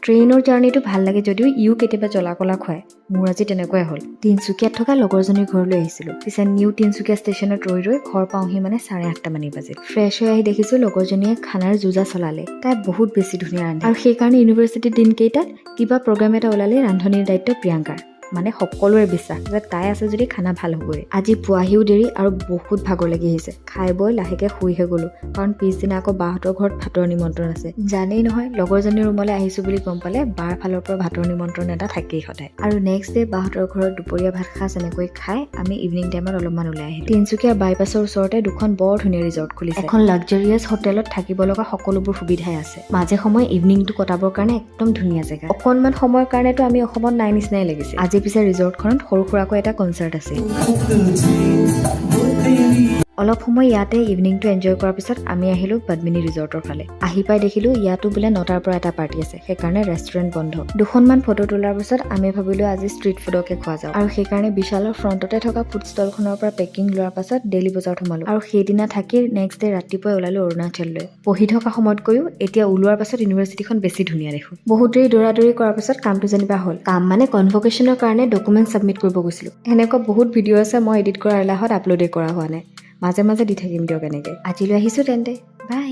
ট্ৰেইনৰ জাৰ্ণিটো ভাল লাগে যদিও ইও কেতিয়াবা জ্বলা-কলা খুৱায়। মোৰ আজি তেনেকুৱাই হ'ল। তিনচুকীয়াত থকা লগৰজনীৰ ঘৰলৈ আহিছিলোঁ। পিছে নিউ তিনচুকীয়া ষ্টেচনত ৰৈ ঘৰ পাওঁহি মানে 8:30 মান বাজিল। ফ্ৰেছ হৈ আহি দেখিছোঁ লগৰজনীয়ে খানাৰ যোজা চলালে। তাই বহুত বেছি ধুনীয়া ৰান্ধে আৰু সেইকাৰণে ইউনিভাৰ্চিটিৰ দিনকেইটাত কিবা প্ৰগ্ৰাম এটা ওলালে ৰান্ধনিৰ দায়িত্ব প্ৰিয়ংকাৰ। মানে সকলোৰে বিশ্বাস যে তাই আছে যদি খানা ভাল হ'বই। আজি পোৱাহিও দেৰি আৰু বহুত ভাগৰ লাগি আহিছে। খাই বৈ লাহেকে শুইহে গ'লো কাৰণ পিছদিনা আকৌ বাহঁতৰ ঘৰত ভাতৰ নিমন্ত্ৰণ আছে। জানেই নহয় লগৰজনীৰ ৰুমলৈ আহিছোঁ বুলি গম পালে বাৰ ফালৰ পৰা ভাতৰ নিমন্ত্ৰণ এটা থাকেই সদায়। আৰু নেক্সট ডে বাহঁতৰ ঘৰত দুপৰীয়া ভাত সাজ এনেকৈ খাই আমি ইভিনিং টাইমত অলপমান ওলাই আহিলোঁ। তিনচুকীয়া বাইপাছৰ ওচৰতে দুখন বৰ ধুনীয়া ৰিজৰ্ট খুলিছে। এখন লাক্সাৰিয়াছ হোটেলত থাকিব লগা সকলোবোৰ সুবিধাই আছে। মাজে সময়ে ইভিনিংটো কটাবৰ কাৰণে একদম ধুনীয়া জেগা। অকণমান সময়ৰ কাৰণেতো আমি অসমত নাই নিচিনাই লাগিছে। আজি পিছে ৰিজৰ্টখনত সৰু সুৰাকৈ এটা কনচাৰ্ট আছে। অলপ সময় ইয়াতে ইভিনিংটো এনজয় কৰাৰ পিছত আমি আহিলোঁ পদ্মিনী ৰিজৰ্টৰ ফালে। আহি পাই দেখিলোঁ ইয়াতো বোলে 9টাৰ পৰা এটা পাৰ্টি আছে, সেইকাৰণে ৰেষ্টুৰেণ্ট বন্ধ। দুখনমান ফটো তোলাৰ পিছত আমি ভাবিলোঁ আজি ষ্ট্ৰীট ফুডকে খোৱা যাওঁ আৰু সেইকাৰণে বিশালৰ ফ্ৰণ্টতে থকা ফুড ষ্টলখনৰ পৰা পেকিং লোৱাৰ পাছত ডেইলি বজাৰত সোমালোঁ আৰু সেইদিনা থাকি নেক্সট ডে ৰাতিপুৱাই ওলালোঁ অৰুণাচললৈ। পঢ়ি থকা সময়তকৈও এতিয়া ওলোৱাৰ পাছত ইউনিভাৰ্চিটিখন বেছি ধুনীয়া দেখোঁ। বহুত দেৰি দৌৰা-দৌৰি কৰাৰ পাছত কামটো যেনিবা হ'ল। কাম মানে কনভকেশ্যনৰ কাৰণে ডকুমেণ্ট ছাবমিট কৰিব গৈছিলোঁ। এনেকুৱা বহুত ভিডিঅ' আছে মই এডিট কৰাৰ এলাহত আপলোডেই কৰা হোৱা নাই। মাজে মাজে দি থাকিম দিয়ক এনেকৈ। আজিলৈ আহিছোঁ তেন্তে, বাই।